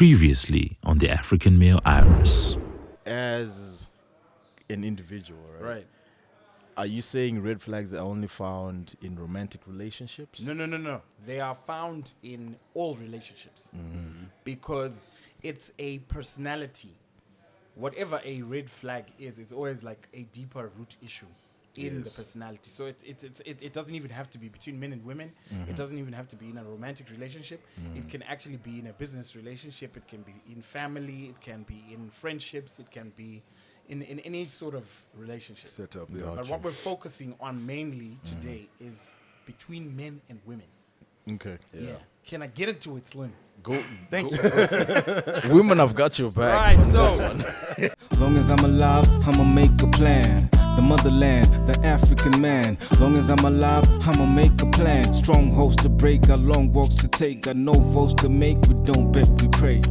Previously on the African Male Iris. As an individual, right? Right. Are you saying red flags are only found in romantic relationships? No. They are found in all relationships because it's a personality. Whatever a red flag is, it's always like a deeper root issue in the personality. So it doesn't even have to be between men and women. It doesn't even have to be in a romantic relationship. It can actually be in a business relationship. It can be in family. It can be in friendships. It can be in any sort of relationship. Set up, Gotcha. But what we're focusing on mainly today is between men and women. Okay. Yeah. Can I get into it, Slim? Go. Thank you. Women have got your back. Right, on so- this one. Long as I'm alive, I'ma make a plan. The motherland, the African man. Long as I'm alive, I'ma make a plan. Strongholds to break, got long walks to take. Got no votes to make, we don't bet, we pray.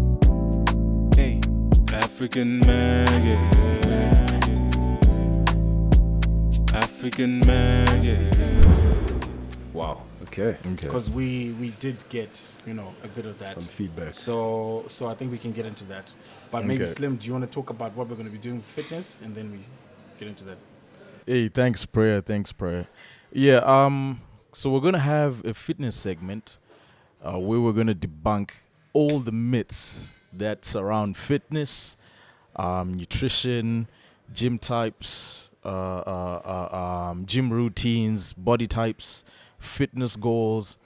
Hey, African man, yeah. African man, yeah. Wow. Okay. Because we did get, a bit of that. Some feedback. So I think we can get into that. But maybe Okay. Slim, do you want to talk about what we're going to be doing with fitness, and then we get into that? Hey, thanks, prayer. Yeah. So we're gonna have a fitness segment where we're gonna debunk all the myths that surround fitness, nutrition, gym types, gym routines, body types, fitness goals,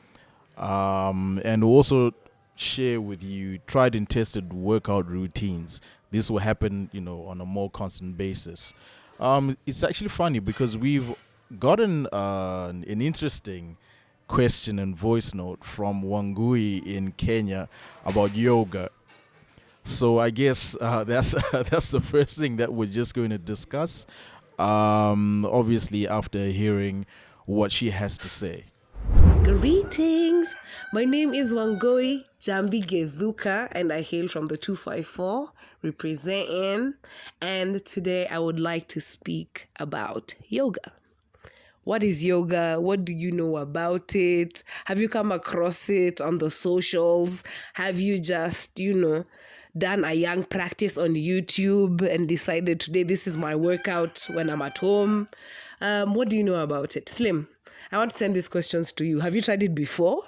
and we'll also share with you tried and tested workout routines. This will happen, on a more constant basis. It's actually funny because we've gotten an interesting question and voice note from Wangui in Kenya about yoga. So I guess that's the first thing that we're just going to discuss. Obviously, after hearing what she has to say. Greetings. My name is Wangoi Jambi Gezuka and I hail from the 254 representing. And today I would like to speak about yoga. What is yoga? What do you know about it? Have you come across it on the socials? Have you just, done a young practice on YouTube and decided today this is my workout when I'm at home? What do you know about it? Slim, I want to send these questions to you. Have you tried it before?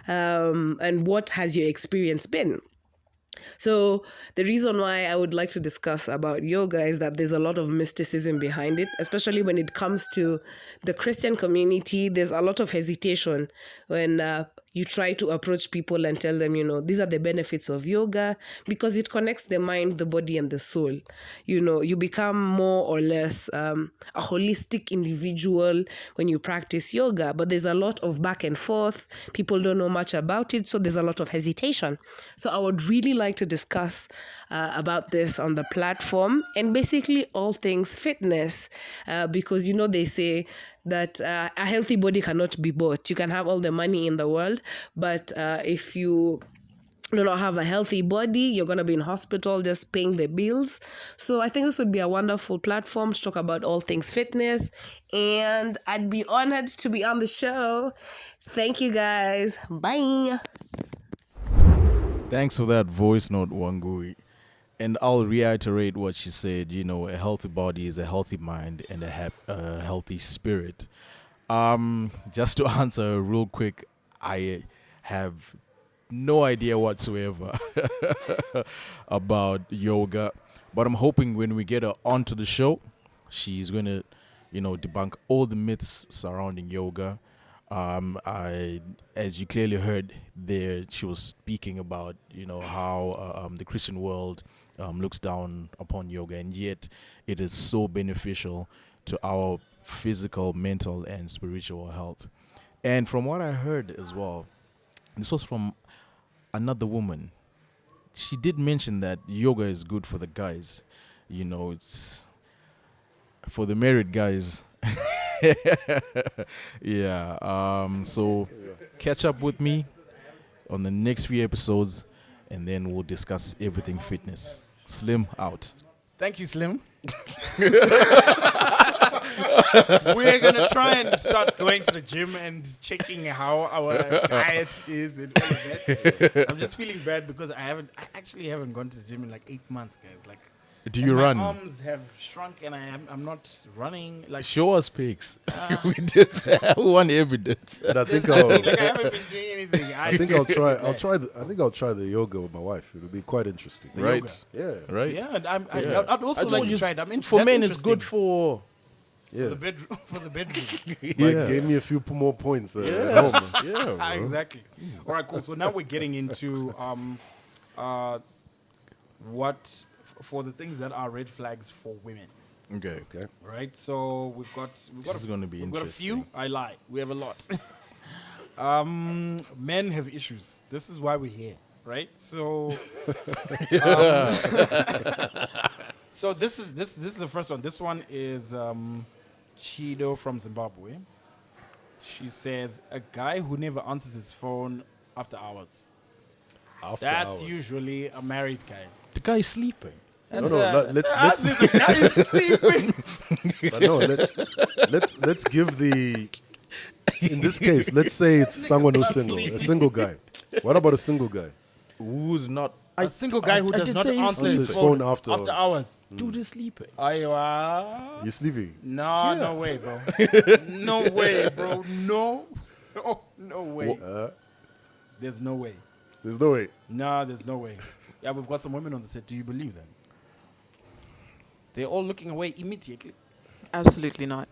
And what has your experience been? So the reason why I would like to discuss about yoga is that there's a lot of mysticism behind it, especially when it comes to the Christian community. There's a lot of hesitation when you try to approach people and tell them, these are the benefits of yoga, because it connects the mind, the body, and the soul. You become more or less a holistic individual when you practice yoga, but there's a lot of back and forth. People don't know much about it, so there's a lot of hesitation. So I would really like to discuss about this on the platform and basically all things fitness, because they say that a healthy body cannot be bought. You can have all the money in the world, but if you do not have a healthy body, you're going to be in hospital just paying the bills. So I think this would be a wonderful platform to talk about all things fitness, and I'd be honored to be on the show. Thank you guys. Bye. Thanks for that voice note, Wangui. And I'll reiterate what she said. A healthy body is a healthy mind and a healthy spirit. Just to answer real quick, I have no idea whatsoever about yoga. But I'm hoping when we get her onto the show, she's going to, debunk all the myths surrounding yoga. As you clearly heard there, she was speaking about, how the Christian world looks down upon yoga, and yet it is so beneficial to our physical, mental, and spiritual health. And from what I heard as well, this was from another woman. She did mention that yoga is good for the guys. It's for the married guys. Yeah. So catch up with me on the next few episodes, and then we'll discuss everything fitness. Slim out. Thank you, Slim. We're going to try and start going to the gym and checking how our diet is and all of that. I'm just feeling bad because I actually haven't gone to the gym in like 8 months, guys. Like, Do and you my run? arms have shrunk, and I'm not running. Like, Show us pics. We did. We want evidence. And I think like, I'll, I haven't been doing anything. I think I'll try. I think I'll try the yoga with my wife. It'll be quite interesting. The Right. yoga. Yeah. Right. Yeah, and I'd I also told like to you, try it. For that's men, it's good interesting. for. For Yeah. the bedroom. For the bedroom. Mike gave me a few more points. At home. Yeah, bro. Exactly. All right, cool. So now we're getting into what for the things that are red flags for women. Okay. Okay. Right. So we've got This is gonna be we've got a few. interesting. I lie. We have a lot. Men have issues. This is why we're here, right? So, so this is the first one. This one is Chido from Zimbabwe. She says a guy who never answers his phone after hours. After That's hours. usually a married guy. The guy is sleeping. No, That's, let's the guy is sleeping. but no, let's give the. In this case, let's say it's someone who's single, a single guy. What about a single guy? Who's not? A single guy who I does did not say he's answer Answers his his phone phone after hours. hours. Dude is sleeping. Aywa. You sleeping? No, no way, bro. No way, bro. No. Oh, no way. There's no way. There's no way. No, there's no way. Yeah, we've got some women on the set. Do you believe them? They're all looking away immediately. Absolutely not.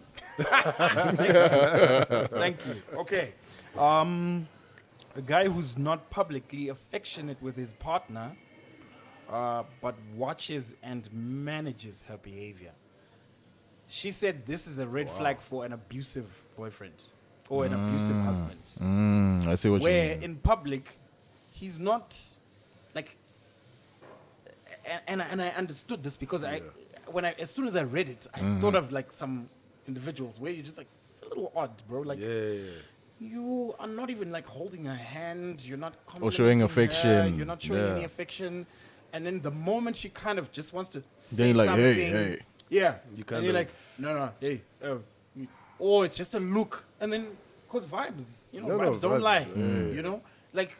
Thank you. Okay. A guy who's not publicly affectionate with his partner, but watches and manages her behavior. She said this is a red flag for an abusive boyfriend or an abusive husband. I see what you Where mean. in public, he's not like. And I understood this because as soon as I read it, I thought of like some individuals where you're just like, it's a little odd, bro. Like, Yeah. you are not even like holding her hand. You're not Or showing complimenting her, affection. You're not showing Yeah. any affection. And then the moment she kind of just wants to say Then you're like, something, hey. yeah, You and kind you're of- like, no, hey, or it's just a look, and then cause vibes, vibes don't vibes, lie, yeah. like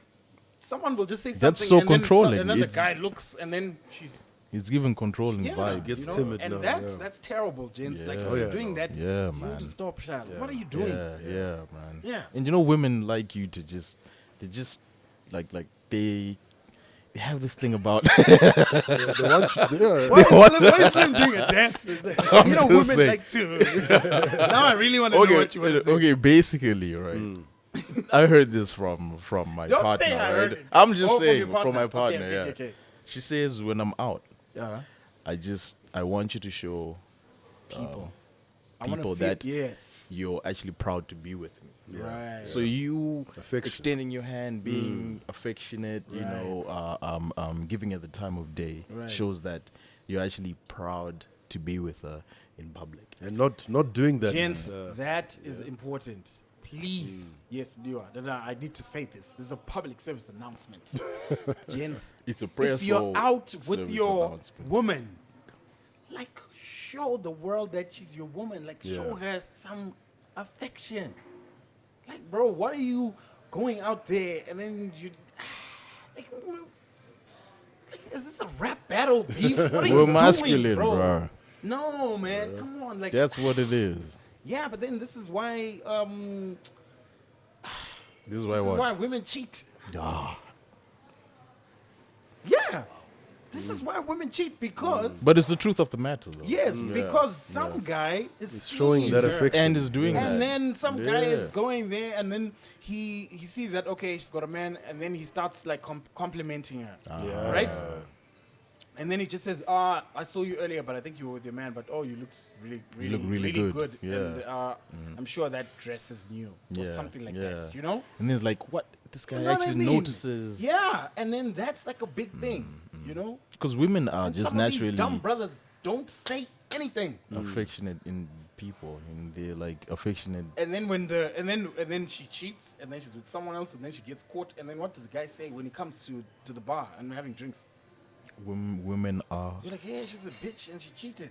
someone will just say something. That's so and then controlling. and then the It's- guy looks, and then she's He's giving controlling vibes. Gets you know? timid and now, that's yeah. that's terrible, gents. Like Yeah. if Oh, you're yeah, doing no. that, Yeah, you man. need to stop, child. What are you doing? Yeah, man. Yeah. And you know, women like you to just, they just, like they have this thing about. The one yeah. Why is Slim doing a dance? I'm You know, just women saying. like to. Now I really want to know what you want to say. Okay, basically, right. I heard this from my Don't partner. say I right? heard it. I'm just Oh, from saying your from my partner. partner. Okay, yeah. okay. She says when I'm out, Yeah. I want you to show People. I people wanna feel, that yes. you're actually proud to be with me. Right. So you Affection. extending your hand, being affectionate, you know, giving her the time of day Right. shows that you're actually proud to be with her in public. And not doing that. Gents, that is important. Please. Yes, Mdiwa. I need to say this. This is a public service announcement. Gents, It's a prayer if you're soul out with service your announcement. woman, like show the world that she's your woman. Like show Yeah. her some affection. Like, bro, why are you going out there and then you like, is this a rap battle beef? What are you We're doing, masculine, bro? bro. No, man, come on, like That's what it is. yeah, but then this is why This is why this is what? why women cheat. Ah. Yeah. This is why women cheat because But it's the truth of the matter, though. yes, Yeah. because some guy is showing seeing that her. affection. And is doing that. And then some guy is Yeah. going there, and then he sees that okay, she's got a man, and then he starts like complimenting her, Yeah. right? And then he just says, I saw you earlier, but I think you were with your man, but oh, you look really good. Yeah. And I'm sure that dress is new or Yeah, something like yeah. that, you know? And then it's like, what? This guy You know what I actually mean? notices. Yeah, and then that's like a big thing, you know? Because women are And just some of these naturally dumb brothers don't say anything. affectionate in people. And they're like affectionate. And then and then she cheats, and then she's with someone else, and then she gets caught. And then what does the guy say when he comes to the bar and having drinks? Women are. You're like, yeah, she's a bitch and she cheated.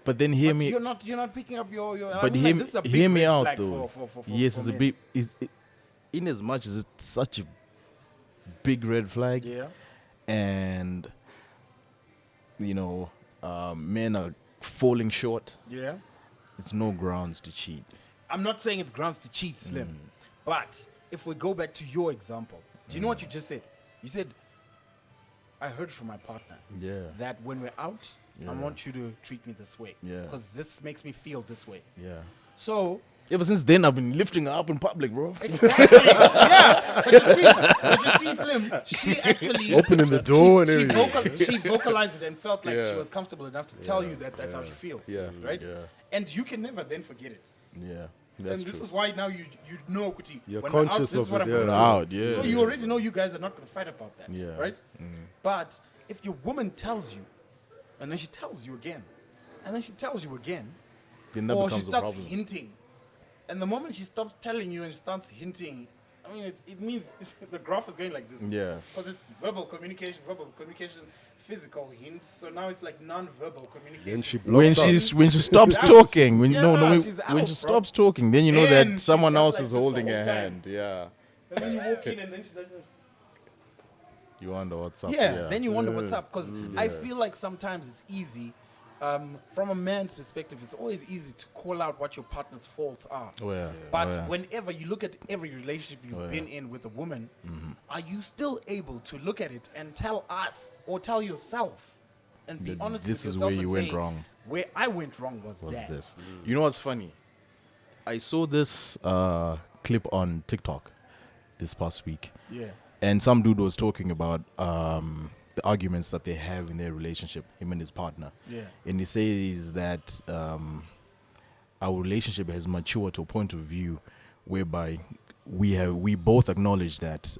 But then hear But me. You're not picking up your. I But mean, hear, like, this is a big hear me red out flag though. for Yes, for it's a men. big. In as much as it's such a big red flag, Yeah. and men are falling short, Yeah. it's no grounds to cheat. I'm not saying it's grounds to cheat, Slim. But if we go back to your example, do you know what you just said? You said, I heard from my partner Yeah. that when we're out, I Yeah. want you to treat me this way. Yeah. Because this makes me feel this way. Yeah. So, Ever since then, I've been lifting her up in public, bro. exactly. Yeah. But you see, Slim, she actually Opening the door and everything. she vocalized it and felt like she Yeah. was comfortable enough to tell you that that's how she feels. Yeah. Right? Yeah. And you can never then forget it. Yeah. That's And this true. is why now you know, Kuti, You're when we're out, conscious this is of what it, I'm gonna yeah. do. Out, yeah. So you already know you guys are not going to fight about that, Yeah. right? But if your woman tells you, and then she tells you again, and then she tells you again, Then that or she becomes a starts problem. hinting, and the moment she stops telling you and starts hinting, I mean, it means the graph is going like this. Yeah. Because it's verbal communication, physical hint. So now it's like non-verbal communication. Then she When blocks out. she stops Out. talking, when Yeah, she's out, when she bro. stops talking, then you know Then that she's someone just else like is this the holding whole her time. hand. Yeah. And then you walk in and then she's like, You wonder what's up. yeah, then you wonder what's up. Because I Yeah. feel like sometimes it's easy. From a man's perspective, it's always easy to call out what your partner's faults are. Oh, yeah. But Oh, yeah. whenever you look at every relationship you've Oh, yeah. been in with a woman, are you still able to look at it and tell us or tell yourself and be That honest this with is yourself where and you went say, wrong? Where I went wrong was Was that. this? You know what's funny? I saw this clip on TikTok this past week, Yeah. and some dude was talking about the arguments that they have in their relationship, him and his partner. Yeah. And he says that our relationship has matured to a point of view whereby we both acknowledge that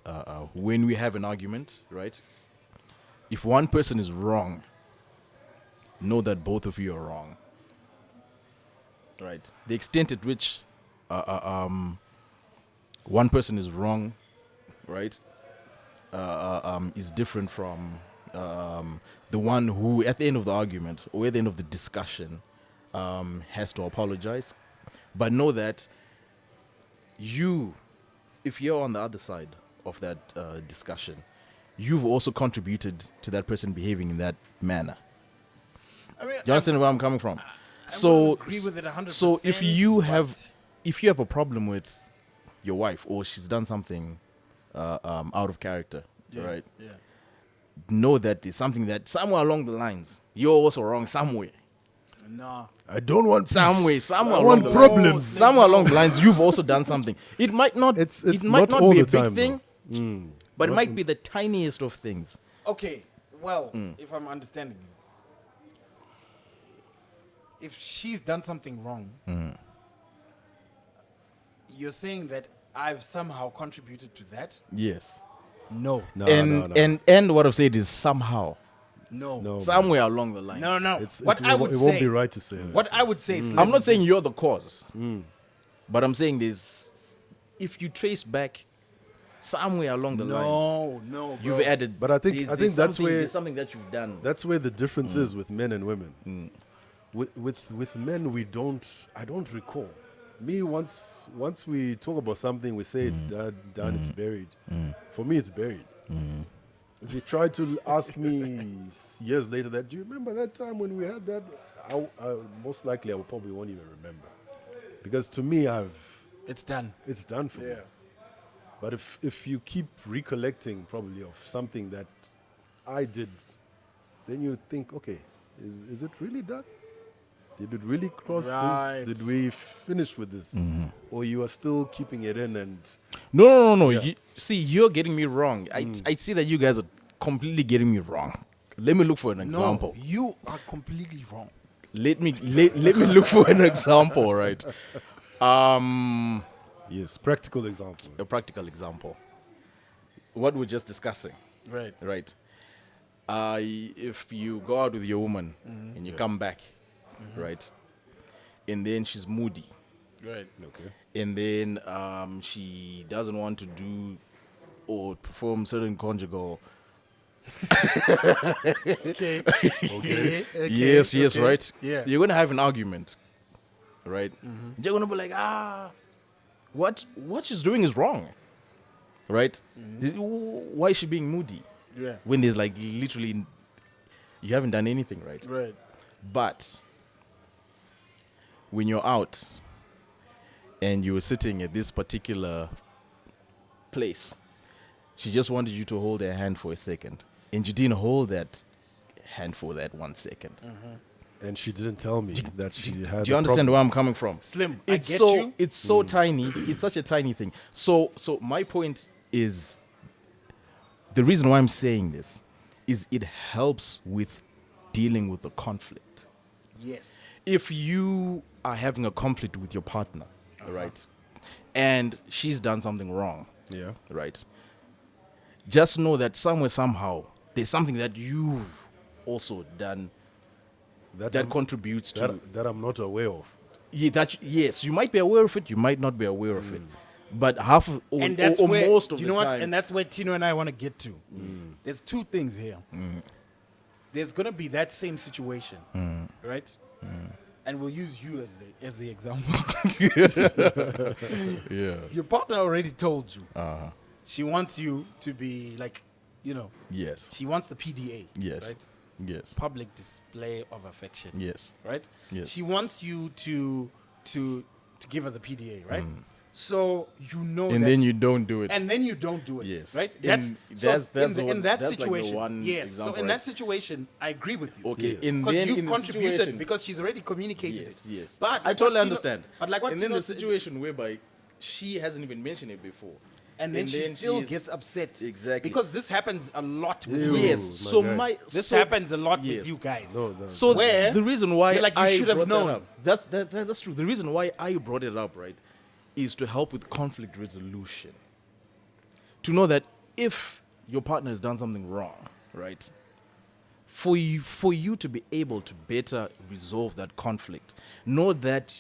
when we have an argument, right? If one person is wrong, know that both of you are wrong. Right. The extent at which one person is wrong, right, is different from the one who, at the end of the argument or at the end of the discussion, has to apologize. But know that if you're on the other side of that discussion, you've also contributed to that person behaving in that manner. I mean, You understand where I'm coming from? I So, wouldn't agree with it 100%. so if you have, but- if you have a problem with your wife or she's done something out of character, Yeah, right? Yeah. Know that there's something that somewhere along the lines you're also wrong somewhere. Nah. I don't want peace. Somewhere I along want the problems. lines, somewhere along the lines you've also done something. It might not. It's it might not not all be a the big time, thing, though. but it might be the tiniest of things. Okay, well, if I'm understanding you, if she's done something wrong, you're saying that I've somehow contributed to that? Yes. No. No, and no, no. and what I've said is somehow, No. No, somewhere along the lines. No. It's, What it, I it would won't say, be right to say that. what I would say is, I'm not saying you're the cause, but I'm saying there's, if you trace back somewhere along the lines, No, you've added. But I think- I think that's something- where- there's something that you've done. That's where the difference is with men and women. With men, I don't recall. Me, once we talk about something, we say it's done, it's buried. For me, it's buried. If you try to ask me years later that, do you remember that time when we had that? Most likely, I probably won't even remember. Because to me, it's done. it's done for me. But if you keep recollecting probably of something that I did, then you think, okay, is it really done? Did it really cross Right. this? Did we finish with this? Or you are still keeping it in and No. You, see, you're getting me wrong. I see that you guys are completely getting me wrong. Let me look for an example. No, you are completely wrong. Let me look for an example, right? yes, practical example. A practical example. What we're just discussing, Right. right? If you go out with your woman and you come back, right, and then she's moody, Right. Okay. and then she doesn't want to do or perform certain conjugal. Okay. Yes, okay. right. Yeah. You're gonna have an argument, right? You're gonna be like, what she's doing is wrong, right? Why is she being moody? Yeah. when there's like literally you haven't done anything, right? Right. But when you're out and you were sitting at this particular place, she just wanted you to hold her hand for a second, and you didn't hold that hand for that 1 second. And she didn't tell me that she had. Do you a understand problem. where I'm coming from? Slim, It's I get so you. it's so tiny. It's such a tiny thing. So my point is, the reason why I'm saying this is it helps with dealing with the conflict. Yes. If you are having a conflict with your partner, right, and she's done something wrong, Yeah. right, just know that somewhere, somehow, there's something that you've also done that I'm- contributes to that I'm not aware of. yes, you might be aware of it, you might not be aware of it, but half of, or, And that's or where most of you the know what, time, and that's where Tino and I want to get to. There's two things here. There's gonna be that same situation, right? And we'll use you as the example. yeah, Your partner already told you she wants you to be like, yes, she wants the PDA, yes, right? yes, Public display of affection, yes, right? Yes. She wants you to give her the PDA, right? So and then you don't do it. and then you don't do it. Yes. Right? In- So that's in one- that that's like the situation. one Yes. So example, in right? that situation, I agree with you. Okay, Yes. and Because then you've in the contributed situation, because she's already communicated yes, it. yes, But I like what totally Tino- understand. But like what and then Tino the said- situation whereby she hasn't even mentioned it before, and then she still she's- gets upset. Exactly. Because this happens a lot with Ew. women. yes. my So guy. This so- happens a lot yes. with you guys. No, no. So Where the reason why you're like, you I should have brought known. that up, that's true. The reason why I brought it up, right, is to help with conflict resolution. To know that if your partner has done something wrong, right, for you to be able to better resolve that conflict, know that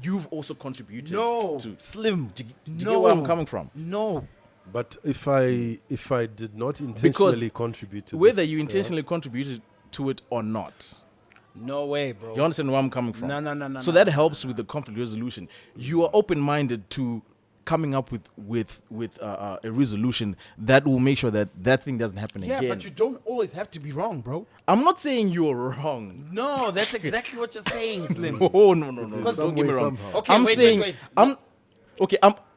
you've also contributed. No, to Slim. Do you get where I'm coming from? No. But if I did not intentionally contribute to Whether this, you intentionally contributed to it or not. No way, bro. You understand where I'm coming from? No. So that helps with the conflict resolution. You are open-minded to coming up with a resolution that will make sure that that thing doesn't happen Yeah, again. but you don't always have to be wrong, bro. I'm not saying you're wrong. No, that's exactly what you're saying, Slim. Oh no. Because Don't get me some wrong. way, somehow. Okay, I'm wait, saying wait.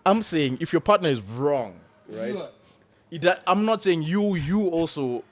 I'm saying if your partner is wrong, right? I'm not saying you also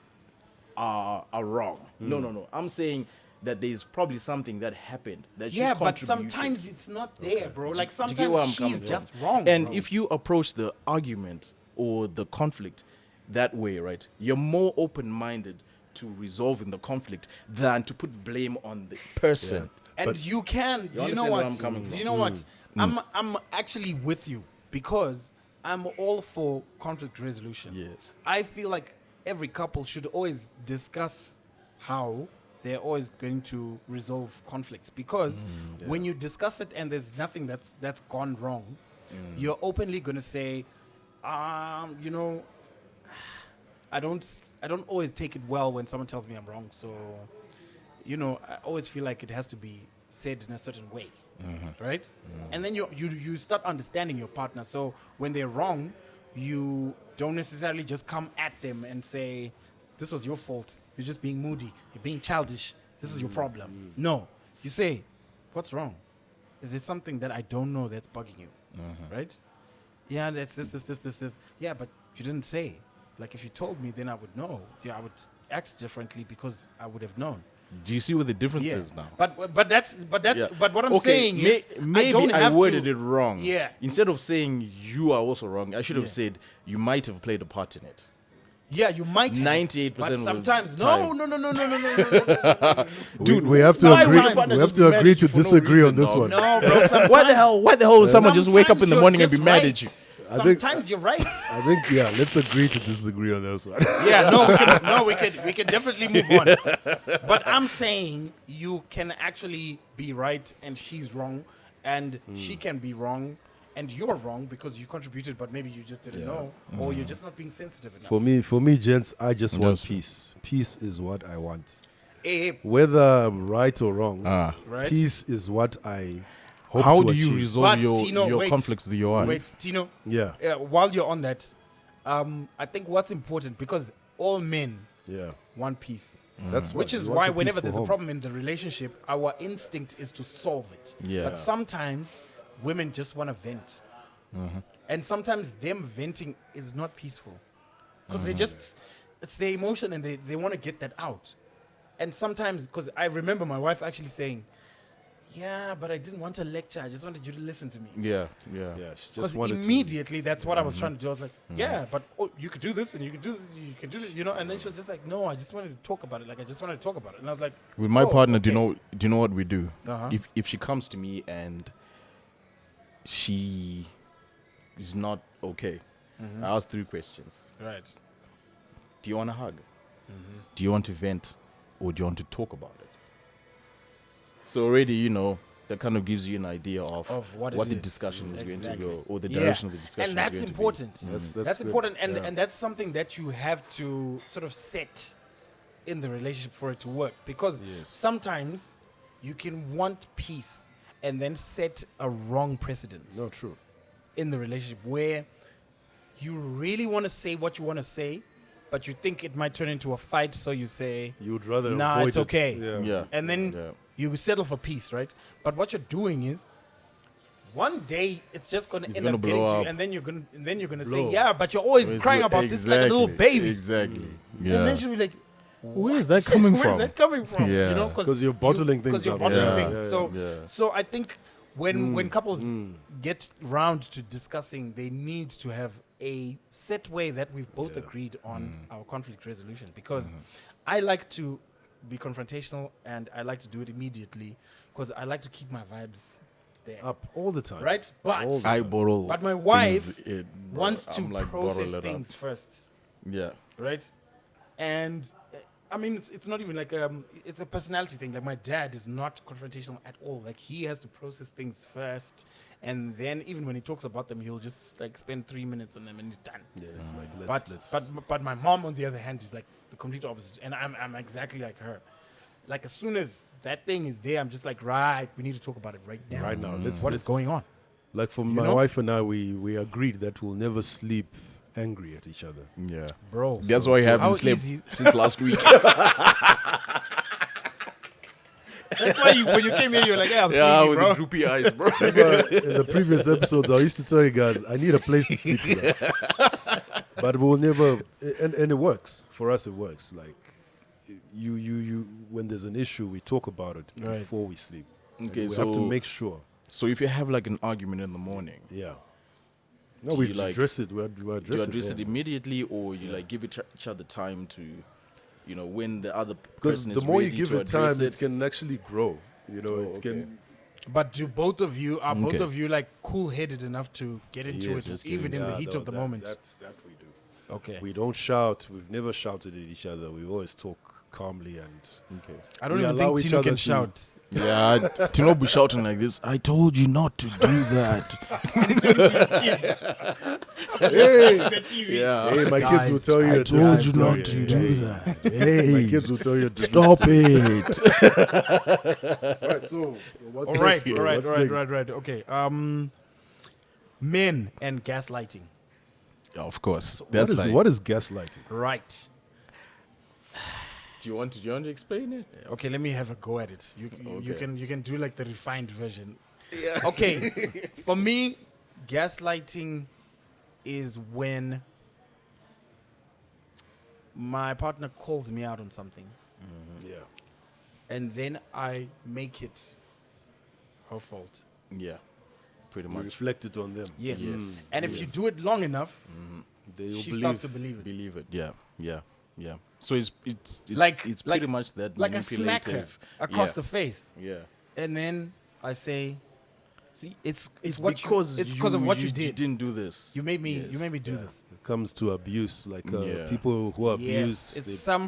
are wrong. No. I'm saying that there's probably something that happened that Yeah, you but contributed. sometimes it's not there, bro. Like Do you get where I'm sometimes coming she's from? just wrong. And bro. if you approach the argument or the conflict that way, right, you're more open-minded to resolving the conflict than to put blame on the person. And But- you can. Do you know understand where what? I'm coming Do from? you know what? I'm actually with you because I'm all for conflict resolution. Yes. I feel like every couple should always discuss how they're always going to resolve conflicts because when you discuss it and there's nothing that's gone wrong, you're openly going to say, you know, I don't always take it well when someone tells me I'm wrong. So, you know, I always feel like it has to be said in a certain way, right? And then you start understanding your partner. So when they're wrong, you don't necessarily just come at them and say, "This was your fault. You're just being moody. You're being childish. This is your problem." No, you say, "What's wrong? Is there something that I don't know that's bugging you?" Right? Yeah, that's this. Yeah, but you didn't say. Like if you told me, then I would know. Yeah, I would act differently because I would have known. Do you see what the difference is now? But Yeah. what I'm Okay, saying is maybe I worded it wrong. Yeah. Instead of saying you are also wrong, I should have Yeah. said you might have played a part in it. Yeah, you might. 98% But of the sometimes time. no. Dude, we have to why agree. would your partner We have just to be mad agree at to you for no disagree on reason, this dog? one. No, bro. Why the hell would someone just wake up in the sometimes morning and be you're mad just at you? right. I think- Sometimes you're right. I think let's agree to disagree on this one. Yeah, we can definitely move on. But I'm saying you can actually be right and she's wrong, and she can be wrong and you're wrong because you contributed, but maybe you just didn't know, or you're just not being sensitive enough. For me, gents, I just want That's- peace. Peace is what I want. Eh, Whether I'm right or wrong, right? peace is what I hope How to do you achieve. resolve But, your Tino, wait. conflicts with your wife? Wait, Tino. Yeah. While you're on that, I think what's important, because all men Yeah. want peace. That's Which right. is You want why a whenever peaceful there's a home. problem in the relationship, our instinct is to solve it. Yeah. But sometimes women just want to vent. And sometimes them venting is not peaceful. Because they just, it's their emotion and they want to get that out. And sometimes, because I remember my wife actually saying, yeah, but I didn't want a lecture. I just wanted you to listen to me. Yeah, yeah. Yeah, she Because just wanted immediately that's what I was trying to do. I was like, yeah, but you could do this and you could do this, you can do this, you know. And then she was just like, no, I just wanted to talk about it. Like, I just wanted to talk about it. And I was like, With my oh, partner, okay. do you know what we do? Uh-huh. If she comes to me and she is not okay, I ask 3 questions. Right. Do you want a hug? Do you want to vent? Or do you want to talk about it? So already, you know, that kind of gives you an idea of what the it is. discussion is going to Exactly. go, or the Yeah. direction of the discussion And that's is going important. to be. That's That's good. important. And, Yeah. and that's something that you have to sort of set in the relationship for it to work. Because Yes. sometimes you can want peace and then set a wrong precedence No, true. in the relationship where you really want to say what you want to say, but you think it might turn into a fight, so you say, You would rather Nah, avoid it's it. okay. Yeah. Yeah. and then Yeah. you settle for peace, right? But what you're doing is, one day it's just gonna It's end gonna up getting blow to you, up. and then you're gonna Blow. say, yeah, but you're always It's crying like- about this like a little baby. Exactly. And Yeah. then she'll be like, Where is that coming Where's from? that coming from? Yeah. You know, 'Cause you're bottling things Because you're up. bottling Yeah. things. Yeah, So, yeah. so I think when couples get round to discussing, they need to have a set way that we've both agreed on our conflict resolution. Because I like to be confrontational and I like to do it immediately because I like to keep my vibes there. Up all the time. Right? But All the I time. bottle. But my wife things in, bro. wants to I'm like, process bottle it up. things first. Yeah. Right? And I mean, it's not even like it's a personality thing. Like my dad is not confrontational at all. Like he has to process things first, and then even when he talks about them, he'll just like spend 3 minutes on them and he's done. Yeah, it's like But but my mom on the other hand is like the complete opposite, and I'm exactly like her. Like as soon as that thing is there, I'm just like, right, we need to talk about it right now. right now. What is going on? Like for my know? wife and I, we agreed that we'll never sleep angry at each other. Yeah. Bro. That's why I how haven't slept easy- since last week. That's why when you came here, you were like, yeah, I'm yeah, sleepy, with bro. the droopy eyes, bro. But in the previous episodes, I used to tell you guys, I need a place to sleep here. But we'll never, and it works. For us, it works. Like, you when there's an issue, we talk about it Right. before we sleep. And Okay, we have to so- make sure. So if you have like an argument in the morning, Yeah. No, Do we you, like- address it. We do you address address it. it immediately, or you like give each other time to, you know, when the other Because person the is more you ready give to it time, address it can actually grow. You know, Oh, it okay. can. But do both of you both Okay. of you like cool-headed enough to get into Yes, it, even in the yeah, heat no, of the that- moment? That we do. Okay. We don't shout. We've never shouted at each other. We always talk calmly and. Okay. I don't we even allow think each Tino other can to- shout. Yeah, to not be shouting like this. I told you not to do that. Hey, yeah. hey, my kids will Guys, tell you. I a different told you story. not to do Hey, that. My Hey, kids will tell you. a different stop story. it. Right. So what's All next, right, bro? all right, What's all right, next? right. Okay. Men and gaslighting. Yeah, of course. What That's is, like. what is gaslighting? Right. Do you want to explain it? Okay, let me have a go at it. You Okay. you can do like the refined version. Yeah. Okay. For me, gaslighting is when my partner calls me out on something Yeah. and then I make it her fault. Yeah, pretty You much. reflect it on them. Yes. Yes. And if you do it long enough, They will she believe. starts to believe it. Believe it. Yeah, yeah, yeah. So it's Like- it's like- pretty much that Like a smacker manipulative. across Yeah. the face. Yeah. And then I say, See, it's it's what because it's because of what you you did. didn't do this. You made me Yes. do Yeah. this. It comes to abuse, like Yeah. people who abuse. Yes, it's they some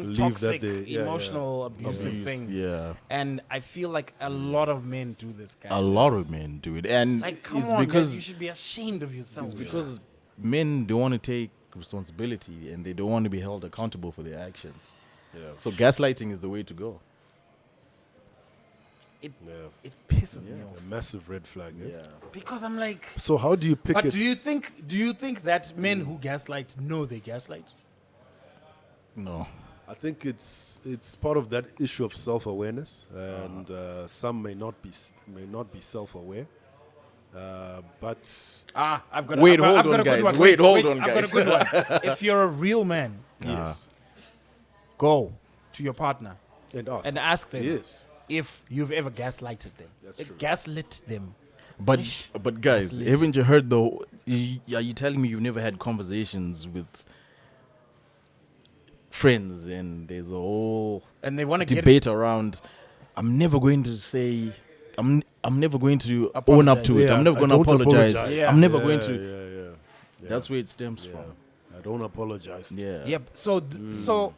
believe that toxic, they- yeah, emotional, abusive Abuse. thing. Yeah. And I feel like a lot of men do this, guys. A lot of men do it, and Like, come it's on, because guys, you should be ashamed of yourself. it's because men don't want to take responsibility and they don't want to be held accountable for their actions. Yeah. So gaslighting is the way to go. Yeah. it pisses me Yeah. off A massive red flag. Eh? Yeah. because I'm like, So how do you pick but it? do you think that men who gaslight know they gaslight? No. I think it's part of that issue of self-awareness, and some may not be self-aware, but I've got. Wait, I've got, hold I've got on, a good guys. one. Wait, hold on, I've got guys. a good one. If you're a real man, yes, go to your partner and ask them yes, if you've ever gaslighted them. That's true. Gaslit them. But Ish. guys, That's lit. haven't you heard though? Are you telling me you've never had conversations with friends and there's a whole And they want to get debate around? I'm never going to say. I'm never going to own up to it. Yeah, I'm never I going to don't apologize. Yeah. I'm never Yeah, going to. Yeah. That's where it stems Yeah. from. I don't apologize. Yeah. Yep. So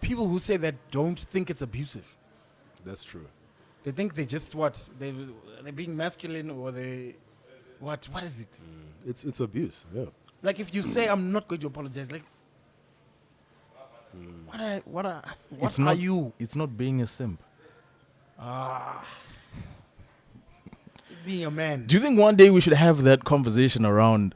people who say that don't think it's abusive. That's true. They think they just they're being masculine or they what is it? It's abuse. Yeah. Like if you say I'm not going to apologize, like what It's are not you It's not being a simp. being a man? Do you think one day we should have that conversation around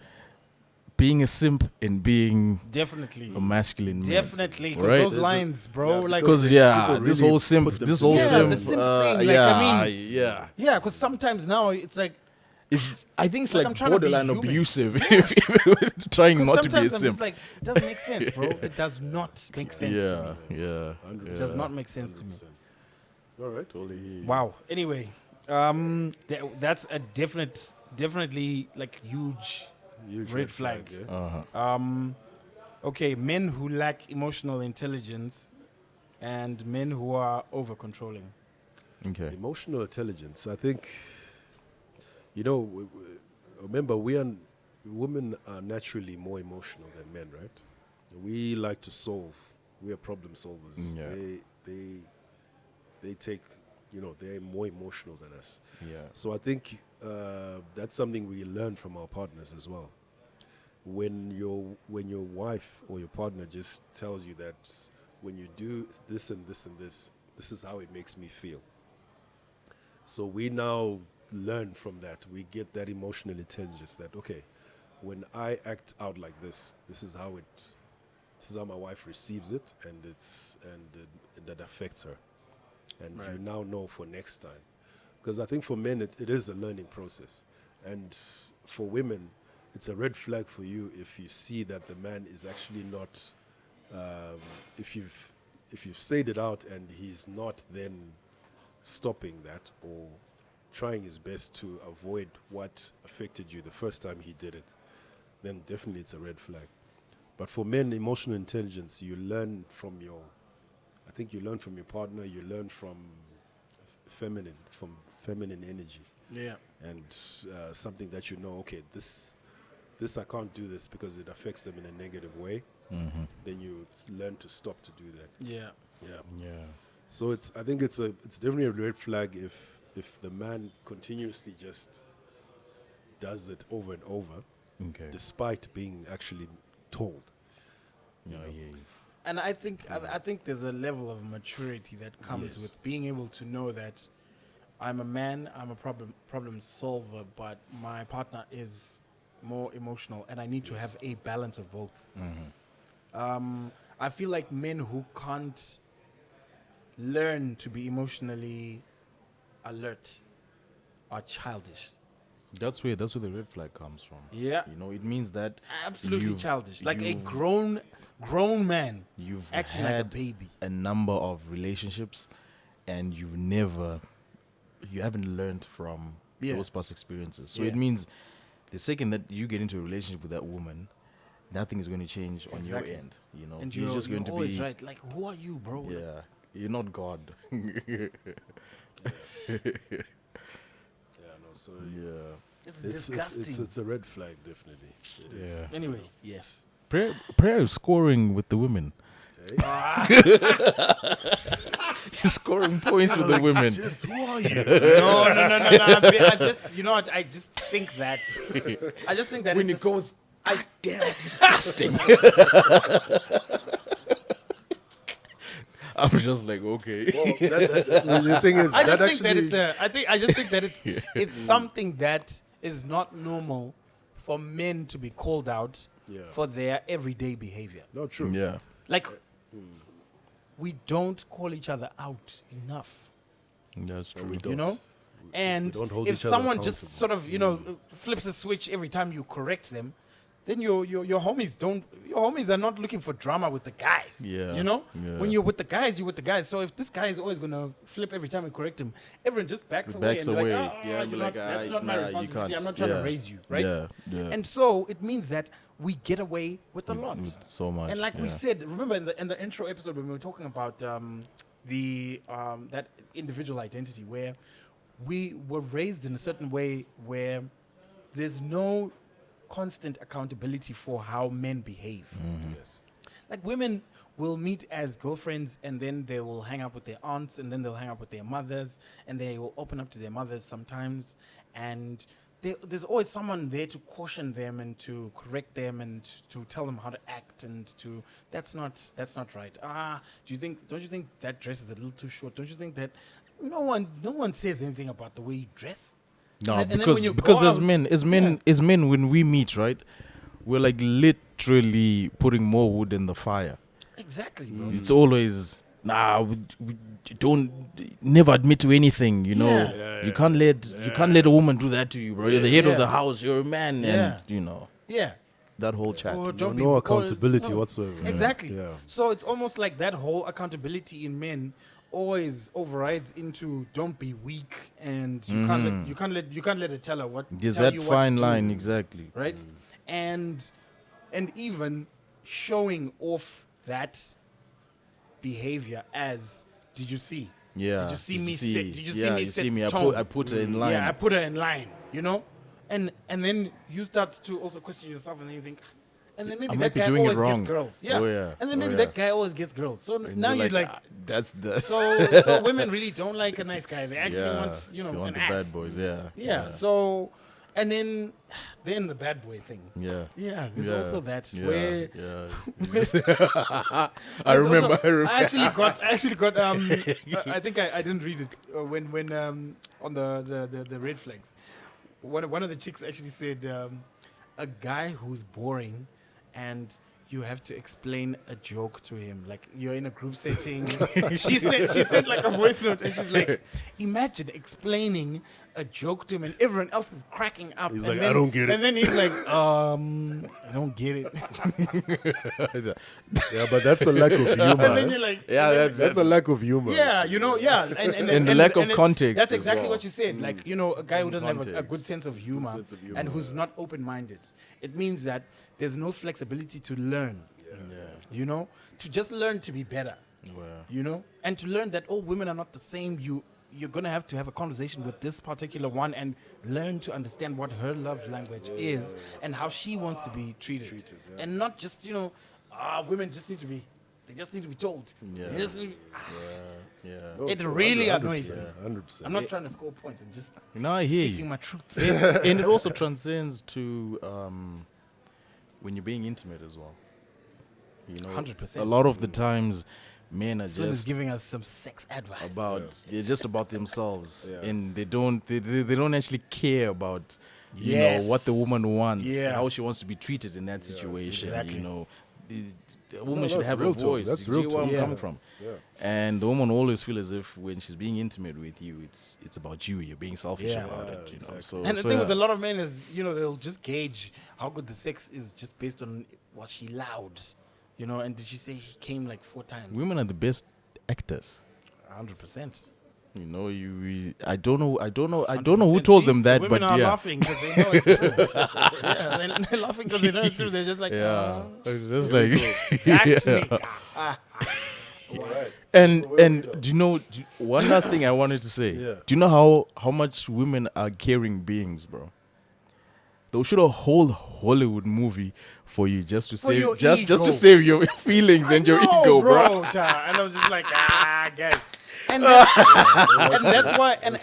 being a simp and being Definitely. a masculine man? Definitely, because Right. those There's lines, bro, yeah, like Because People this really whole simp, put them this whole together. simp, Yeah, the simp thing, like, yeah, I yeah. yeah, because sometimes now it's like I think it's Like, like I'm trying to be borderline human. abusive if we're trying 'cause not to be a sometimes I'm simp. just like it doesn't make sense, bro. It does not make sense to Yeah, me. yeah. 100%. It does not make sense to me. 100%. All right. Totally. Wow. Anyway, that's a definitely like huge. Huge Red flag. yeah. Okay, men who lack emotional intelligence and men who are over controlling. Okay. Emotional intelligence. I think, remember, women are naturally more emotional than men, right? We like to solve. We are problem solvers. Yeah. They take, they're more emotional than us. Yeah. So I think that's something we learn from our partners as well. When your wife or your partner just tells you that when you do this and this and this is how it makes me feel. So we now learn from that. We get that emotional intelligence that, okay, when I act out like this is how my wife receives it, and that affects her. And you now know for next time. Because I think for men it is a learning process. And for women, it's a red flag for you if you see that the man is actually not if you've said it out and he's not then stopping that or trying his best to avoid what affected you the first time he did it, then definitely it's a red flag. But for men, emotional intelligence, you learn from your partner, you learn from feminine energy, Yeah. and something that okay, this I can't do this because it affects them in a negative way. Mm-hmm. Then you learn to stop to do that. Yeah. Yeah. Yeah. So I think it's definitely a red flag if the man continuously just does it over and over, Okay. despite being actually told. Yeah, I hear you. And I think there's a level of maturity that comes Yes. with being able to know that I'm a man, I'm a problem solver, but my partner is more emotional, and I need to have a balance of both. I feel like men who can't learn to be emotionally alert are childish. That's where the red flag comes from. Yeah. It means that Absolutely you've- childish. Like a you've- grown man you've acting like a had baby. a number of relationships and you haven't learned from Yeah. those past experiences. So Yeah. it means the second that you get into a relationship with that woman, nothing is going to change on Exactly. your end. And you're just going to always be right. Like, who are you, bro? Like, yeah. You're not God. Yeah, no. So Yeah. it's it's disgusting. it's a red flag, definitely. It is. Yeah. Anyway, yes. Prayer is scoring with the women. He's scoring points with the women. Who are you? No. I just, you know what? I just think that. When it goes, damn disgusting. I'm just like, okay. Well, the thing is, I that just think that actually, I just think that it's something that is not normal for men to be called out Yeah. for their everyday behavior. no, true. Yeah. Like, we don't call each other out enough. That's true. we You don't. know, and don't hold if each other someone just accountable. sort of flips a switch every time you correct them, then your homies are not looking for drama with the guys. Yeah, You know, yeah. when you're with the guys, you're with the guys. So if this guy is always gonna flip every time you correct him, everyone just backs away Backs and away. Be like, Yeah, you're be not, like, that's "Ah, not my nah, you responsibility. can't." I'm not trying Yeah, to raise you, right? yeah, yeah. And so it means that we get away with a lot. With so much. And like yeah. we've said, remember in the intro episode when we were talking about that individual identity, where we were raised in a certain way where there's no constant accountability for how men behave. Yes. Like women will meet as girlfriends and then they will hang out with their aunts and then they'll hang out with their mothers and they will open up to their mothers sometimes, and there's always someone there to caution them and to correct them and to tell them how to act and to that's not right. Don't you think that dress is a little too short? Don't you think that no one says anything about the way you dress? No, And then when because you because go as out- men, as men, when we meet, right, we're like literally putting more wood in the fire. Exactly, bro. It's always we don't never admit to anything. You know, Yeah. you can't let a woman do that to you, bro. You're the head of Yeah. the house. You're a man, Yeah. and you know Yeah. that whole chat. Or don't be No or- accountability no. whatsoever. Exactly. Yeah. So it's almost like that whole accountability in men always overrides into don't be weak and you can't let a teller what There's tell that you what fine to do, line, exactly. right? And even showing off that behavior as did you see? Yeah. Did you see me see? set? Did you see Yeah, me you set see me. I tone? put her in line. Yeah, I put her in line, you know? And then you start to also question yourself and then you think, and then maybe I that might be guy doing it always wrong. gets girls. Yeah. Oh, yeah. And then maybe Oh, that yeah. guy always gets girls. So And now you're like, that's the so women really don't like a nice guy. They actually yeah, want, they want an the ass. bad boys. Yeah. Yeah. So, and then the bad boy thing. Yeah. Yeah, there's Yeah, also that yeah, where yeah. I there's remember. also- I actually got. I think I didn't read it when on the red flags. One of the chicks actually said a guy who's boring and you have to explain a joke to him. Like you're in a group setting. she sent like a voice note and she's like, imagine explaining a joke to him and everyone else is cracking up. He's and like, then, "I don't get it." And then he's like, I don't get it. Yeah, but that's a lack of humor. And then you're like, Yeah, and then- That's a lack of humor. yeah, yeah, And the lack of context That's as exactly well. what you said. Like a guy who doesn't have a Context. good sense of humor, sense of humor, and who's not open-minded. It means that there's no flexibility to learn. To just learn to be better. And to learn that all women are not the same. You're gonna have to have a conversation with this particular one and learn to understand what her love language is and how she wants to be treated. And not just women just need to be. They just need to be told. Yeah. They just need to be- Yeah. No, It really 100%, annoys me. 100%. I'm not trying to score points. I'm just Now I hear speaking you. my truth. And it also transcends to when you're being intimate as well. 100%. A lot of the times, men are Slim is just giving us some sex advice. they're just about themselves, Yeah. and they don't actually care about Yes. what the woman wants, Yeah. how she wants to be treated in that situation. exactly. The woman No, should that's have a real talk. voice. That's You real get where talk. I'm Yeah. coming from. Yeah. And the woman always feel as if when she's being intimate with you, it's about you. You're being selfish Yeah. about Yeah, it. exactly. So, And the so thing yeah. with a lot of men is, they'll just gauge how good the sex is just based on was she loud, and did she say he came like 4 times? Women are the best actors. 100%. I don't know who told them that, Women but are yeah. laughing because they know it's true. Yeah, they're laughing because they know it's true. They're just like, Yeah, "Oh, it's just like actually. and do you know one last thing I wanted to say? Yeah. Do you know how much women are caring beings, bro? They'll shoot a whole Hollywood movie for you just to save your just ego. to save your feelings and your No, ego, bro. Cha. And I'm just like, guys. And that's why, and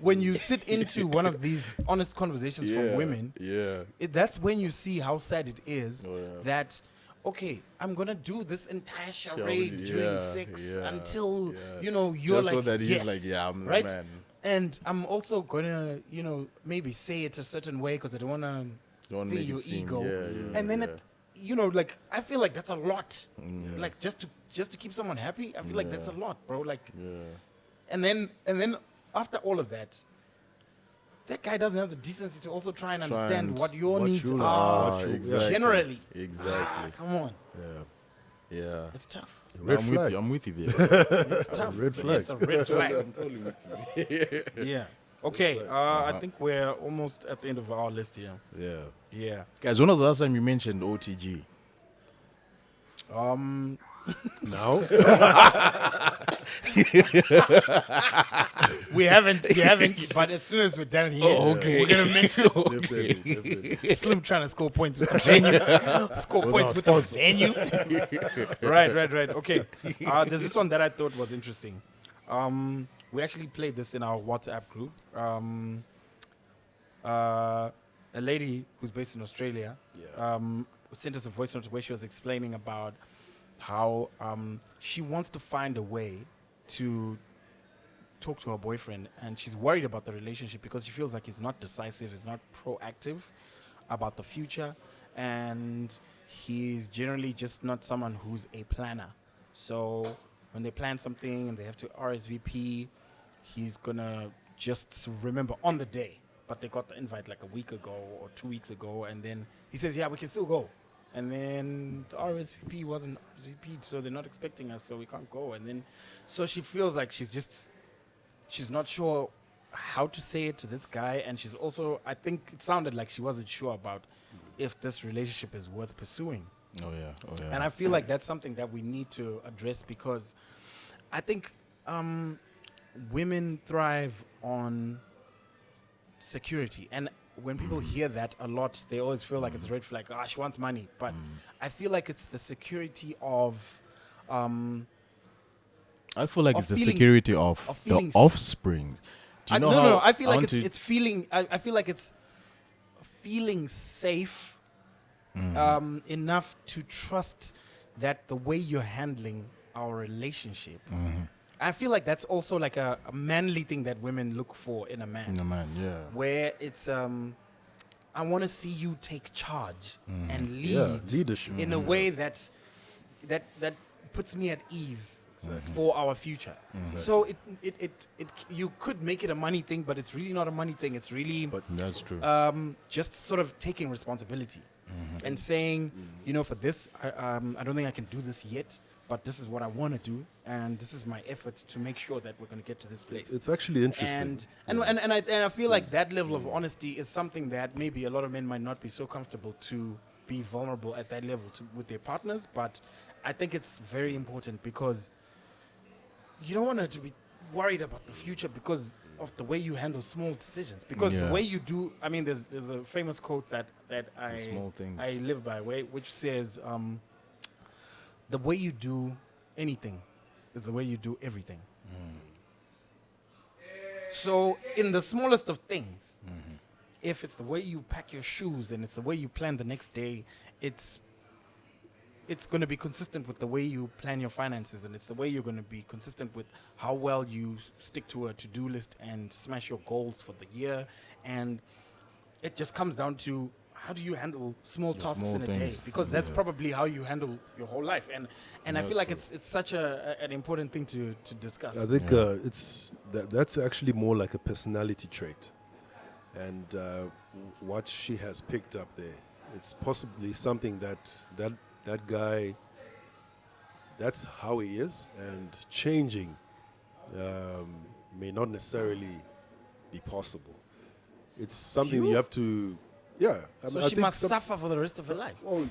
when you sit into one of these honest conversations from women, Yeah. that's when you see how sad it is Oh, yeah. that, okay, I'm gonna do this entire charade Charade, during yeah, sex yeah, until yeah. you're Just like, so that he's yes, like, yeah, I'm the right? man. And I'm also gonna, maybe say it a certain way because I don't wanna Don't feel make your it seem, ego. yeah, And then yeah. you know, like I feel like that's a lot. Like just to keep someone happy, I feel like that's a lot, bro. Like, and then after all of that, that guy doesn't have the decency to also try and understand what your needs are generally. Exactly. Come on, Yeah. it's tough. Red I'm flag. with you. I'm with you there. It's tough. Red flag. It's a red flag. Yeah. Okay. I think we're almost at the end of our list here. Yeah. Yeah. Guys, when was the last time you mentioned OTG? Now? We haven't, but as soon as we're done here, we're gonna make sure. Definitely. Slim trying to score points with the venue. Score points with the venue. Right. Okay. There's this one that I thought was interesting. We actually played this in our WhatsApp group. A lady who's based in Australia sent us a voice note where she was explaining about how she wants to find a way to talk to her boyfriend, and she's worried about the relationship because she feels like he's not decisive, he's not proactive about the future, and he's generally just not someone who's a planner. So when they plan something and they have to RSVP, he's gonna just remember on the day, but they got the invite like a week ago or 2 weeks ago, and then he says, yeah, we can still go. And then the RSVP wasn't RSVP'd, so they're not expecting us, so we can't go. And then, so she feels like she's not sure how to say it to this guy. And she's also, I think it sounded like she wasn't sure about if this relationship is worth pursuing. Oh yeah. And I feel like that's something that we need to address, because I think women thrive on security. And when people hear that a lot, they always feel like it's a red flag. Ah, she wants money. But I feel like it's the security of I feel like of it's the feeling- security of the feelings. offspring. Do you know how no. I feel like want to- it's feeling. I feel like it's feeling safe enough to trust that the way you're handling our relationship. I feel like that's also like a manly thing that women look for in a man. No man, yeah. Where it's I want to see you take charge and lead Yeah, leadership. in a way that puts me at ease for our future. So it you could make it a money thing, but it's really not a money thing. It's really That's true. just sort of taking responsibility and saying, you know, for this, I don't think I can do this yet, but this is what I want to do, and this is my efforts to make sure that we're going to get to this place. It's actually interesting. And I feel like that level of honesty is something that maybe a lot of men might not be so comfortable to be vulnerable at that level with their partners, but I think it's very important, because you don't want her to be worried about the future because of the way you handle small decisions. Because the way you do, I mean, there's a famous quote that small things. I live by, which says, the way you do anything is the way you do everything. So in the smallest of things, if it's the way you pack your shoes and it's the way you plan the next day, it's going to be consistent with the way you plan your finances, and it's the way you're going to be consistent with how well you stick to a to-do list and smash your goals for the year. And it just comes down to, how do you handle small tasks small in a things. day? Because that's probably how you handle your whole life. And I feel like it's such an important thing to discuss. I think that's actually more like a personality trait. And what she has picked up there, it's possibly something that guy, that's how he is, and changing may not necessarily be possible. It's something you have to, So I she think must suffer for the rest of her life. Oh,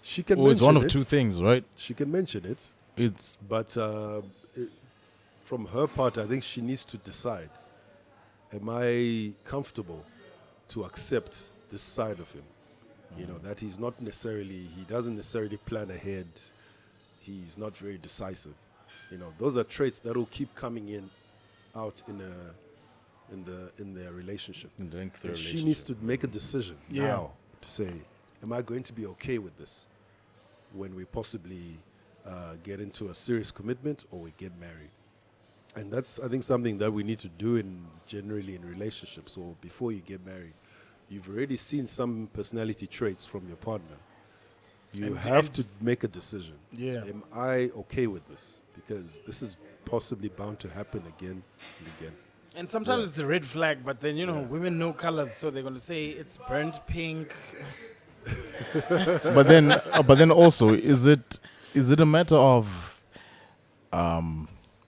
she can Well, it's mention one of it. two things, right? She can mention it, It's but from her part, I think she needs to decide, am I comfortable to accept this side of him? You know, that he doesn't necessarily plan ahead. He's not very decisive. You know, those are traits that will keep coming out in their relationship. And she needs to make a decision now to say, am I going to be okay with this when we possibly get into a serious commitment or we get married? And that's, I think, something that we need to do generally in relationships. So before you get married, you've already seen some personality traits from your partner. You And- have and- to make a decision. Yeah. Am I okay with this? Because this is possibly bound to happen again and again. And sometimes it's a red flag, but then, women know colors, so they're going to say it's burnt pink. but then also, is it a matter of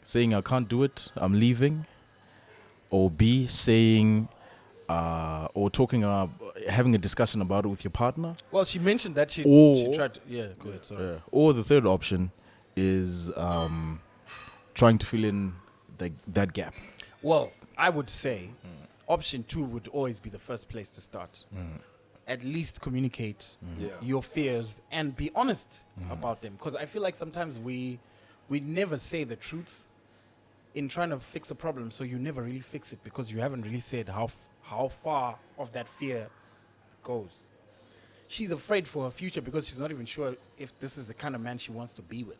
saying I can't do it, I'm leaving, or B, saying or talking having a discussion about it with your partner, Well, she mentioned that she Or- tried to. Yeah, go ahead. Sorry. or the third option is trying to fill in that gap. Well, I would say option 2 would always be the first place to start. At least communicate Yeah. your fears and be honest about them. Because I feel like sometimes we never say the truth in trying to fix a problem, so you never really fix it because you haven't really said how far of that fear goes. She's afraid for her future because she's not even sure if this is the kind of man she wants to be with.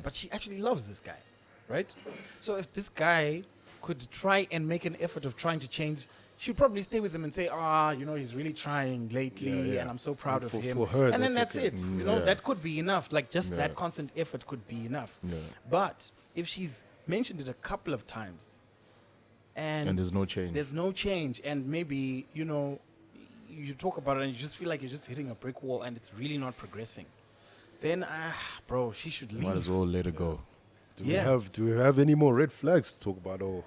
But she actually loves this guy, right? So if this guy could try and make an effort of trying to change, she'd probably stay with him and say, he's really trying lately, Yeah, yeah. and I'm so proud And of him. for her, and then that's that's okay. it. Yeah. That could be enough. Like just Yeah. that constant effort could be enough. Yeah. But if she's mentioned it a couple of times, And there's no change. there's no change, and maybe you talk about it and you just feel like you're just hitting a brick wall and it's really not progressing, then bro, she should leave. Might as well let it go. Do Yeah. we have any more red flags to talk about? Or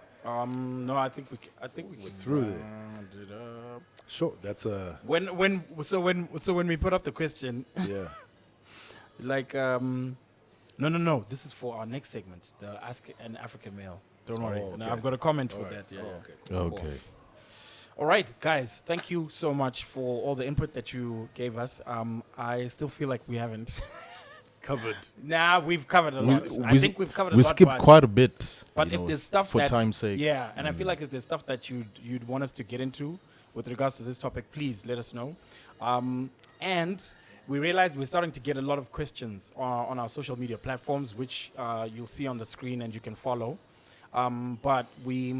No, I think we can through there. round it up. sure, that's a When we put up the question, yeah. like no, this is for our next segment, the Ask an African Male. Don't worry, Oh, no, okay. I've got a comment for All right. that. Yeah. Oh, yeah. okay. Okay. All right, guys, thank you so much for all the input that you gave us. I still feel like we haven't. Covered. Nah, we've covered a lot. I we think we've covered a We lot. skipped but- quite a bit. But you if know, there's stuff for that, time's sake. yeah, and I feel like if there's stuff that you'd want us to get into with regards to this topic, please let us know. And we realized we're starting to get a lot of questions on our social media platforms, which you'll see on the screen and you can follow. But we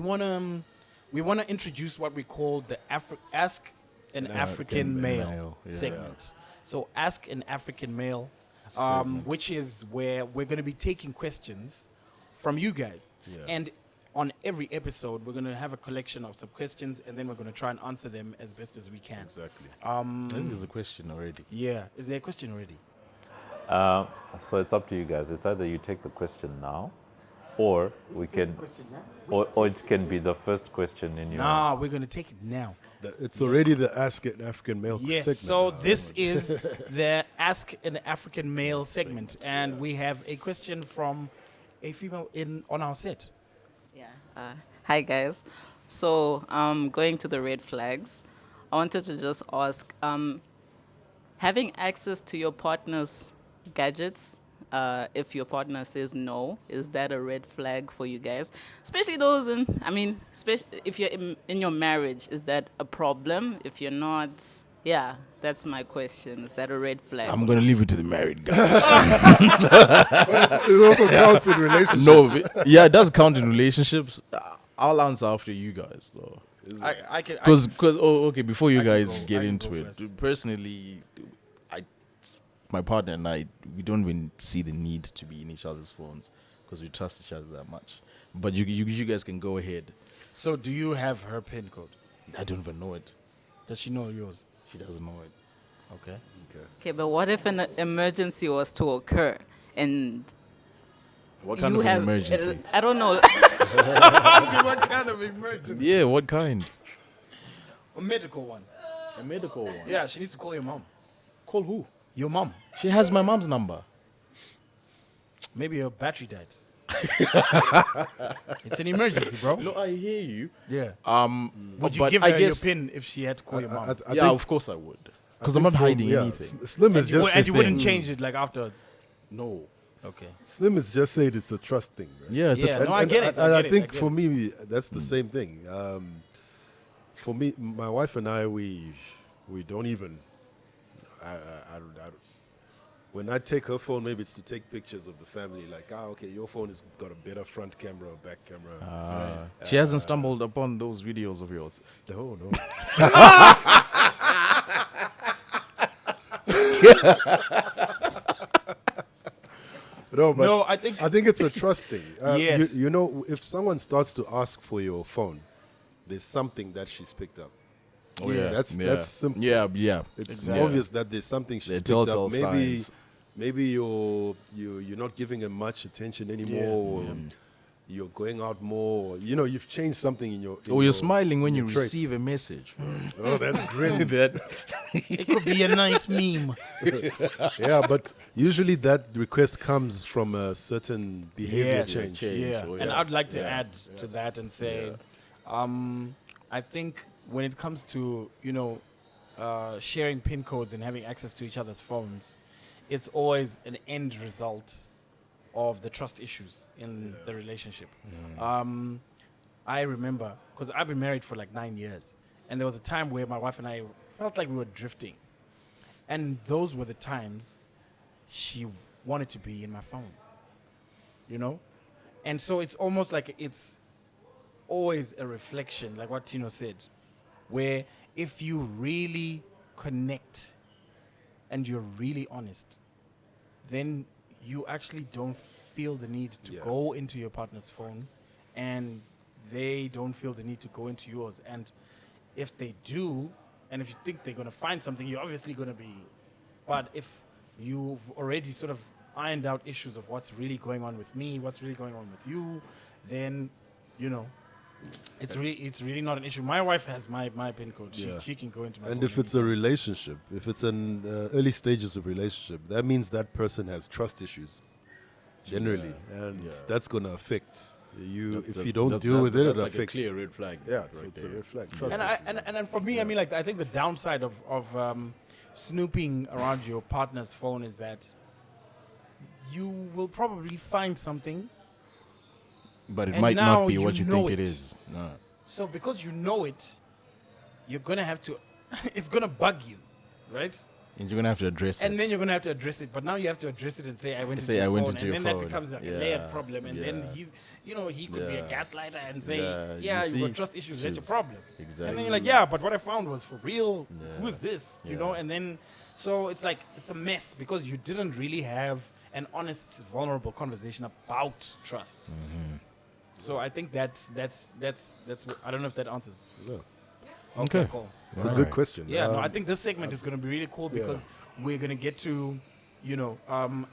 want to introduce what we call the Ask an African Male yeah. segment. So Ask an African Male, Segment. which is where we're going to be taking questions from you guys. Yeah. And on every episode, we're going to have a collection of some questions, and then we're going to try and answer them as best as we can. Exactly. I think there's a question already. Yeah. Is there a question already? So it's up to you guys. It's either you take the question now, or we can, or it can be the first question in your. Nah, we're going to take it now. It's already the Ask an African Male Yes, segment. so this is the Ask an African Male segment, and we have a question from a female on our set. Yeah. Hi, guys. So, going to the red flags, I wanted to just ask, having access to your partner's gadgets, if your partner says no, is that a red flag for you guys? Especially those if you're in your marriage, is that a problem? If you're not, yeah, that's my question. Is that a red flag? I'm going to leave it to the married guy. It also counts in relationships. No, yeah, it does count in relationships. I'll answer after you guys, though. I can. Because okay, before you I can guys go- get I can into go it, first. personally, my partner and I, we don't even see the need to be in each other's phones because we trust each other that much. But you guys can go ahead. So, do you have her PIN code? I don't even know it. Does she know yours? She doesn't know it. Okay. Okay, but what if an emergency was to occur and What kind you of an have emergency? I don't know. What kind of emergency? Yeah, what kind? A medical one. A medical one. Yeah, she needs to call your mom. Call who? Your mom. She has my mom's number. Maybe her battery died. It's an emergency, bro. No, I hear you. Yeah. Would you but give I her guess- your PIN if she had to call your mom? I Yeah, think- of course I would. I Because I'm think not from- hiding yeah, anything. Slim is just and you wouldn't thing. change it like afterwards. No. Okay. Slim is just saying it's a trust thing. Right? Yeah, it's Yeah, a no, I get it. And I I get it, think I get for it. me, that's the same thing. For me, my wife and I, we don't even. I don't. When I take her phone, maybe it's to take pictures of the family. Like, okay, your phone has got a better front camera or back camera. She hasn't stumbled upon those videos of yours. No. No, but No, I think- it's a trust thing. Yes. You know, if someone starts to ask for your phone, there's something that she's picked up. Oh yeah, That's simple. Yeah. It's Yeah. obvious that there's something she's They're picked up. telltale Maybe signs. maybe you're not giving her much attention anymore. Or you're going out more. Or, you know, you've changed something in your. Or you're smiling when you your traits. receive a message. Oh, that grin. It could be a nice meme. Yeah, but usually that request comes from a certain behavior Yes. change. Yeah. Oh, And yeah. I'd like to add to that and say, I think when it comes to, sharing PIN codes and having access to each other's phones, it's always an end result of the trust issues in the relationship. I remember, because I've been married for like 9 years, and there was a time where my wife and I felt like we were drifting. And those were the times she wanted to be in my phone, And so it's almost like it's always a reflection, like what Tino said, where if you really connect and you're really honest, then you actually don't feel the need to go into your partner's phone, and they don't feel the need to go into yours. And if they do, and if you think they're going to find something, you're obviously going to be. But if you've already sort of ironed out issues of what's really going on with me, what's really going on with you, then, it's really not an issue. My wife has my PIN code. She can go into my And phone if it's a relationship, if it's in early stages of relationship, that means that person has trust issues, generally, and that's going to affect you. If you don't deal with it, that's it like affects. a clear red flag. Yeah, it's a red flag. Trust And for me, I mean, like, I think the downside of snooping around your partner's phone is that you will probably find something. But it And might now not be you what you know think it it. is. No. So because you know it, you're going to have to, it's going to bug you, right? And you're gonna have to address it. And then you're going to have to address it. But now you have to address it and say, I went into Say, your "I went phone. into And your then phone." that becomes like a Yeah, layered problem. And then yeah. he's, he could be a Yeah. gaslighter and say, Yeah, you you've got see? trust issues, that's your True. problem. Exactly. And then you're like, yeah, but what I found was for real. Yeah. Who is this? You Yeah. know? And then, so it's like, it's a mess because you didn't really have an honest, vulnerable conversation about trust. Mm-hmm. So I think that's what, I don't know if that answers. Yeah. Okay. Cool. It's a All good right. question. Yeah, no, I think this segment is going to be really cool because we're going to get to,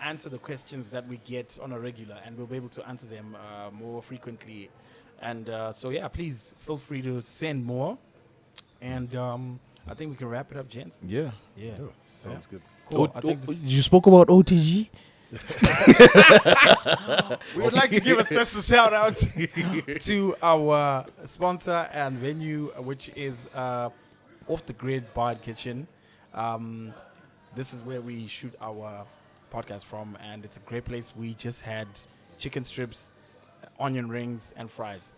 answer the questions that we get on a regular, and we'll be able to answer them more frequently. And so, yeah, please feel free to send more. And I think we can wrap it up, gents. Yeah. Yeah. Oh, sounds good. Cool. I think this, you spoke about OTG. we would like to give a special shout out to our sponsor and venue, which is Off the Grid Bar and Kitchen. This is where we shoot our podcast from, and it's a great place. We just had chicken strips, onion rings, and fries.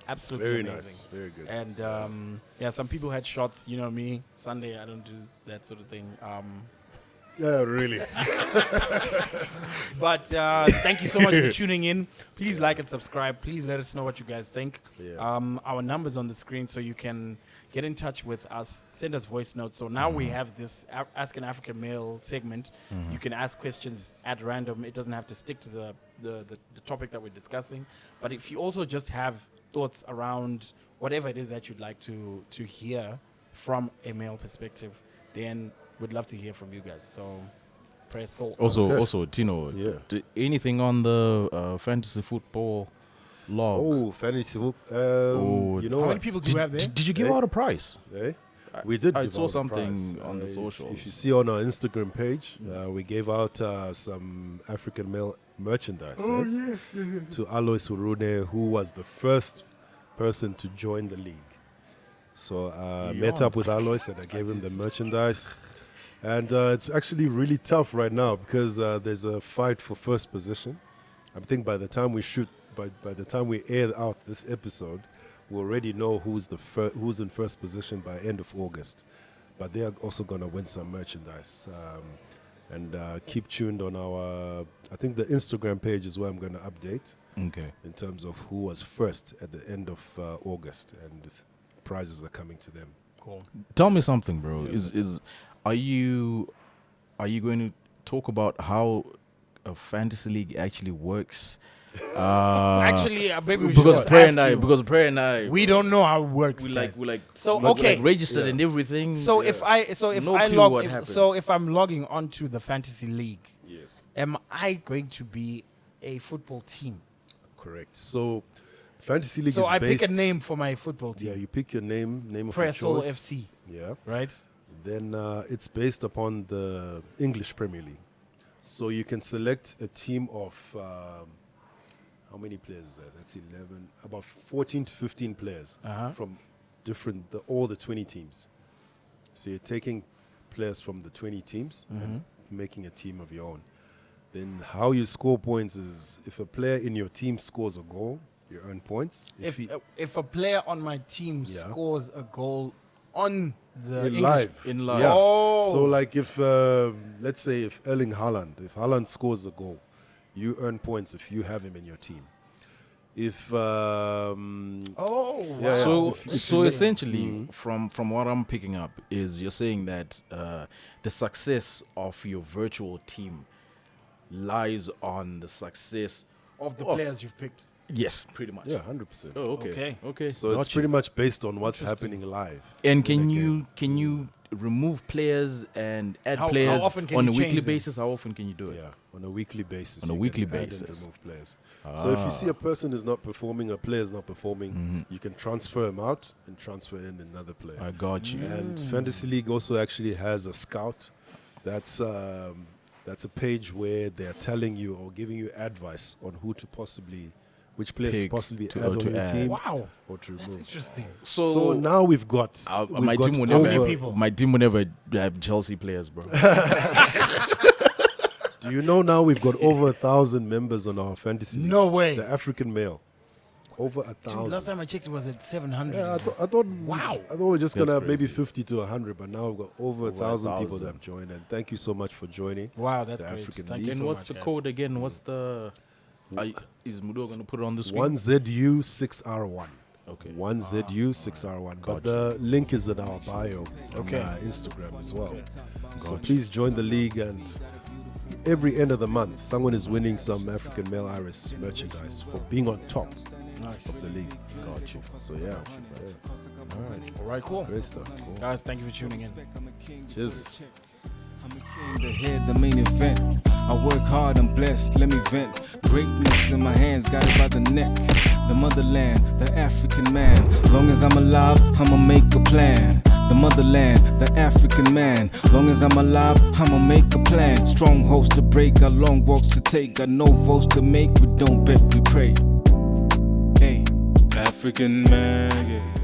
Absolutely Very amazing. nice. Very good. And some people had shots. You know me, Sunday I don't do that sort of thing. Yeah, really. But thank you so much for tuning in. Please like and subscribe. Please let us know what you guys think. Yeah. Our number's on the screen, so you can get in touch with us. Send us voice notes. So now we have this Ask an African Male segment. You can ask questions at random. It doesn't have to stick to the topic that we're discussing. But if you also just have thoughts around whatever it is that you'd like to hear from a male perspective, then we'd love to hear from you guys. So press so. Also, Tino. Yeah. Anything on the fantasy football log? Oh, fantasy football. You know How what? many people do you have there? Did you give Hey. out a prize? Eh? We did. I give saw out a something prize. on the If socials. you see on our Instagram page, we gave out some African male merchandise to Alois Urune, who was the first person to join the league. So I met up with Alois and I gave him the merchandise. And it's actually really tough right now because there's a fight for first position. I think by the time we shoot, by the time we air out this episode, we already know who's in first position by end of August. But they are also going to win some merchandise. And keep tuned on our, I think the Instagram page is where I'm going to update Okay. in terms of who was first at the end of August. And prizes are coming to them. Cool. Tell me something, bro. Are you are you going to talk about how a fantasy league actually works? Actually, maybe we should because just Prayer ask and I, you. because Prayer and I, We don't know how it works. we guys. like So, like okay. registered and everything. So if No I clue log what if, happens. so if I'm logging onto the fantasy league, Yes. am I going to be a football team? Correct. So, fantasy league So is I based. pick a name for my football Yeah, team. you pick your name of your Pressel choice. FC, Yeah. right? Then it's based upon the English Premier League. So you can select a team of how many players is that? That's 11, about 14 to 15 players from all the 20 teams. So you're taking players from the 20 teams and making a team of your own. Then how you score points is if a player in your team scores a goal, you earn points. If a player on my team Yeah. scores a goal on the in English live. in live. Yeah. Oh. So like if let's say if Erling Haaland scores a goal, you earn points if you have him in your team. If Oh, Yeah, So, if you so let- essentially, from what I'm picking up, is you're saying that the success of your virtual team lies on the success. of the Oh. players you've picked. Yes, pretty much. yeah, 100%. Oh, okay. Okay. Okay. So it's Gotcha. pretty much based on what's happening live. And in can the you remove players and add How players often can on you a change weekly them? basis? How often can you do it? Yeah, on a weekly basis. On a you weekly can add and basis. remove players. So if you see a person is not performing, a player is not performing, Mm-hmm. you can transfer him out and transfer in another player. I got you. And Fantasy League also actually has a scout. That's a page where they're telling you or giving you advice on which players to Pick possibly to- add or on to your add. team Wow, or to that's remove. interesting. So now we've got my got team will How never many have, people? my team will never have Chelsea players, bro. Do you know now we've got over 1,000 members on our fantasy league? No way. The African male. Over Dude, 1,000. last time I checked, it was at 700. Yeah, I thought Wow. I thought we were just That's gonna have maybe crazy. 50 to 100, but now we've got over 1,000 people 1,000. that have joined. And thank you so much for joining. Wow, that's The great. African Thank League. you And so what's much, the guys. code again? What's the? Is Mudo gonna put it on the screen? 1ZU6R1. Okay. 1ZU6R1. But the link is in our bio Okay. on Instagram as well. So please join the league, and every end of the month, someone is winning some African Male Iris merchandise for being on top Nice. of the league. Got you. So yeah. All right, cool. Great stuff. Cool. Guys, thank you for tuning in. Cheers. I'm a king, the head, the main event. I work hard, I'm blessed, let me vent. Greatness in my hands, got it by the neck. The motherland, the African man. Long as I'm alive, I'ma make a plan. The motherland, the African man. Long as I'm alive, I'ma make a plan. Strongholds to break, got long walks to take. Got no votes to make, we don't bet, we pray. Hey, African man, yeah.